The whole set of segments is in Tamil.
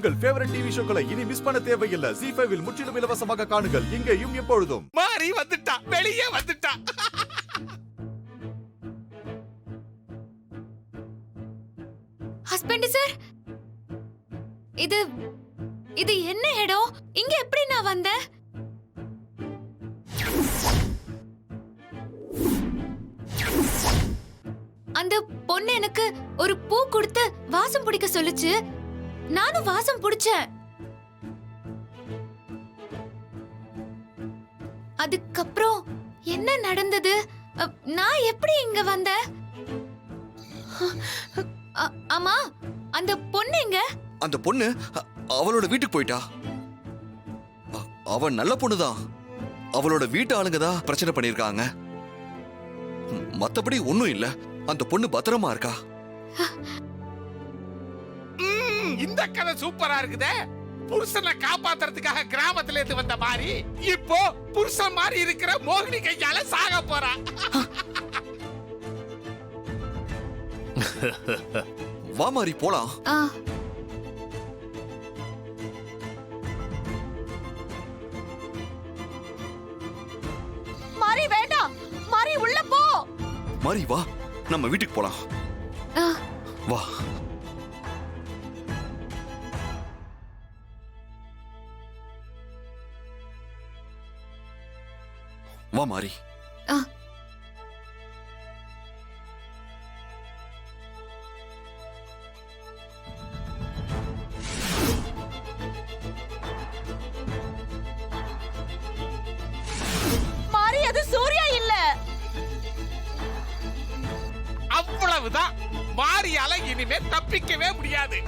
உங்கள் ஃபேவரட் டிவி ஷோக்களை இனி மிஸ் பண்ண தேவையில்லை. ZEE5 இல் முற்றிலும் இலவசமாக காணுங்கள். இங்கேயும் எப்பொழுதும். மாறி வந்துட்டா, வெளியே வந்துட்டா. ஹஸ்பண்ட் சார், இது என்ன இடம்? இங்க எப்படி நான் வந்தேன்? அந்த பொண்ணு எனக்கு ஒரு பூ கொடுத்து வாசம் பிடிக்க சொல்லுச்சு. நானும் வாசம் பிடிச்சேன். அதுக்கப்புறம் என்ன நடந்தது? நான் எப்படி இங்க வந்தேன்? ஆமா, அந்த பொண்ணு எங்க? அந்த பொண்ணு அவளோட வீட்டுக்கு போயிட்டா. அவ நல்ல பொண்ணுதான். அவளோட வீட்டு ஆளுங்க தான் பிரச்சனை பண்ணிருக்காங்க. மத்தபடி ஒண்ணும் இல்ல. அந்த பொண்ணு பத்திரமா இருக்கா. இந்த கதை சூப்பரா இருக்குதே. புருஷனை காப்பாத்துறதுக்காக கிராமத்துல இருந்து வந்த மாதிரி இப்போ புருஷன் மாதிரி இருக்கிற மோகினி கையால சாக போறா. வா மாறி போலாம். மாறி வேண்டாம், மாறி உள்ள போ. மாறி வா, நம்ம வீட்டுக்கு போலாம். வா. வா மாறி. மாறி, அது சூர்யா இல்ல. அவ்வளவுதான். மாரியால இனிமே தப்பிக்கவே முடியாது.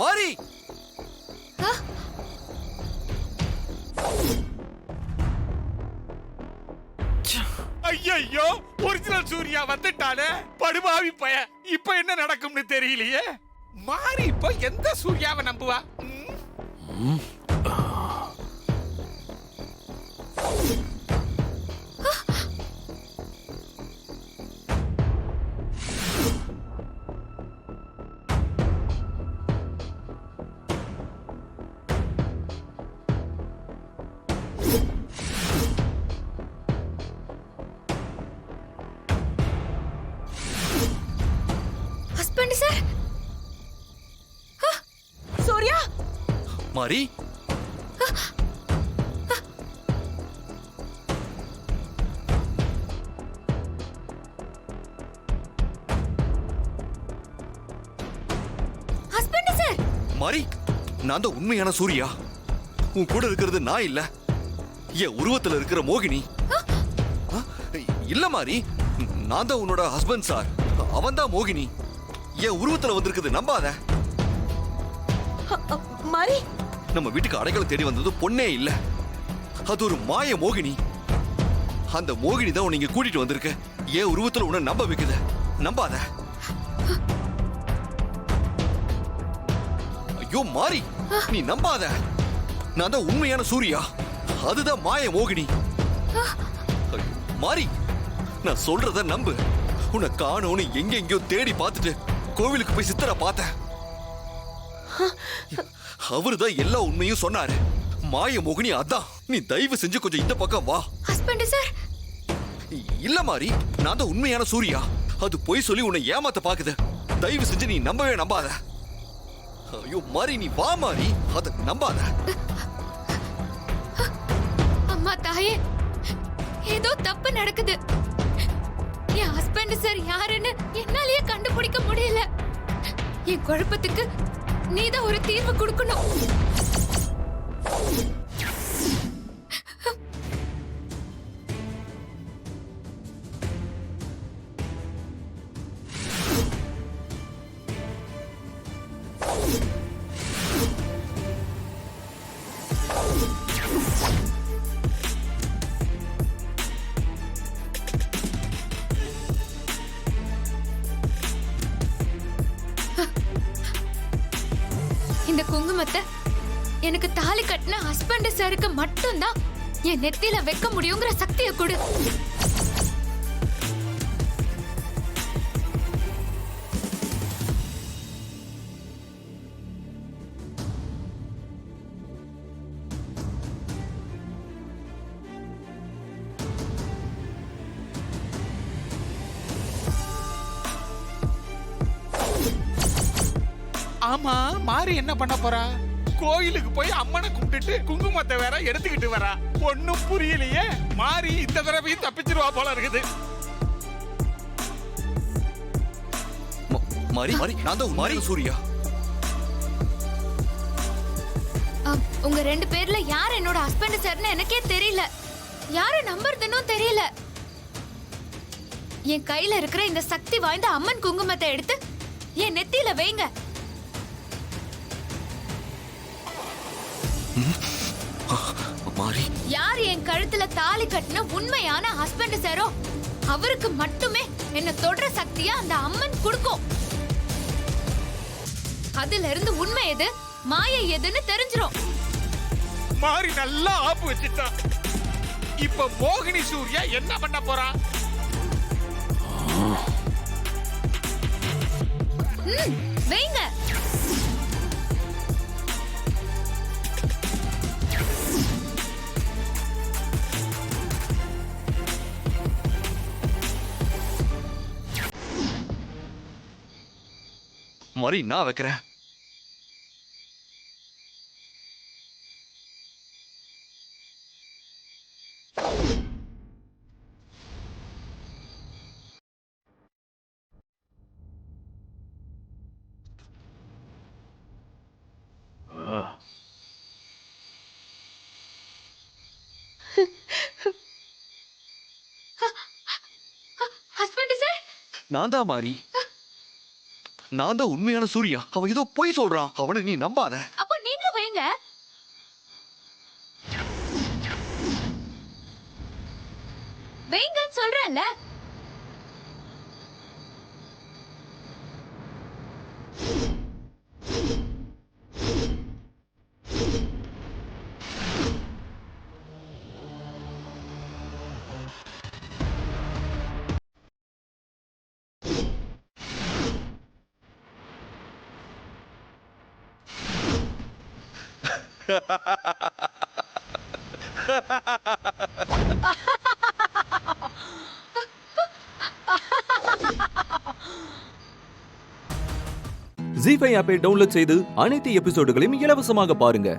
மாறி, ஐயோ, ஒரிஜினல் சூர்யா வந்துட்டானே. படுபாவி பய. இப்ப என்ன நடக்கும்னு தெரியலையே. மாறி இப்ப எந்த சூர்யாவை நம்புவா? Husband sir. சூர்யா. மாறி. Husband sir. மாறி, நான் தான் உண்மையான சூர்யா. உன் கூட இருக்கிறது நான் இல்ல, என் உருவத்துல இருக்கிற மோகினி. இல்ல மாறி, நான் தான் உன்னோட ஹஸ்பண்ட் சார். அவன் தான் மோகினி. என் உருவத்துல வந்திருக்குது, நம்பாத. மாறி, நம்ம வீட்டுக்கு அடைக்கலம் தேடி வந்தது பொண்ணே இல்ல, அது ஒரு மாய மோகினி. அந்த மோகினி தான் உன்னை இங்க கூட்டிட்டு வந்திருக்க. என் உருவத்துல உன்னை நம்ப வைக்குது, நம்பாத. ஐயோ மாறி, நீ நம்பாத. நான் தான் உண்மையான சூர்யா, அதுதான் மாய மோகினி. மாறி, நான் சொல்றத நம்பு. உன்னை காணோன்னு எங்கெங்கயோ தேடி பார்த்துட்டு கோவிலுக்கு போய் சித்தரை பார்த்தேன். அவருதான் எல்லா உண்மையும் சொன்னாரு. மாய மோகினி அதான். நீ தயவு செஞ்சு கொஞ்சம் இந்த பக்கம் வா. Husband sir. இல்ல மாறி, நான் தான் உண்மையான சூர்யா. அது பொய் சொல்லி உன்னை ஏமாத்த பாக்குது. தயவு செஞ்சு நீ நம்பவே நம்பாத. ஐயோ மாறி, நீ வா மாறி, அத நம்பாத. அம்மா தாயே, ஏதோ தப்பு நடக்குது. என் ஹஸ்பண்ட் சார் யாருன்னு என்னாலேயே கண்டுபிடிக்க முடியல. என் குழப்பத்துக்கு நீதான் ஒரு தீர்வு கொடுக்கணும். இந்த குங்குமத்தை எனக்கு தாலி கட்டின ஹஸ்பண்ட் சாருக்கு மட்டும்தான் என் நெத்தியில வைக்க முடியுங்கிற சக்தியை கொடு. ஆமா, மாறி என்ன பண்ண போறா? கோயிலுக்கு போய் அம்மனை கும்பிட்டுட்டு குங்குமத்தை வேற எடுத்துக்கிட்டு வரா. ஒண்ணும் புரியலையே. மாறி இந்த தடவையும் தப்பிச்சிருவா போல இருக்குது. மாரி மாரி நான் தான் மாரி சூர்யா. உங்க ரெண்டு பேர்ல யார் என்னோட ஹஸ்பண்ட் சார்னு எனக்கே தெரியல. யாரை நம்புறதுன்னு தெரியல. என் கையில இருக்கிற இந்த சக்தி வாய்ந்த அம்மன் குங்குமத்தை எடுத்து என் நெத்தியில வைங்க. மாரி, யார் என் கழுத்துல தாலி கட்டின உண்மையான ஹஸ்பண்ட் சாரோ அவருக்கு மட்டுமே என்ன தொடர சக்தியா அந்த அம்மன் கொடுக்கும். அதுல இருந்து உண்மை எது மாயை எதுன்னு தெரிஞ்சிரும். மாறி நல்லா ஆப்பு வச்சுட்டா. இப்ப மோகினி சூர்யா என்ன பண்ண போறா? வைங்க. மாரி நான் வைக்கிறேன். ஹஸ்பண்ட் சார், நான் தான் மாரி. நான் தான் உண்மையான சூர்யா. அவன் ஏதோ பொய் சொல்றான். அவனை நீ நம்பாத. அப்போ நீங்க வைங்க. வைங்கன்னு சொல்றேன்ல. ஜீ5 ஆப்பை டவுன்லோட் செய்து அனைத்து எபிசோடுகளையும் இலவசமாக பாருங்க.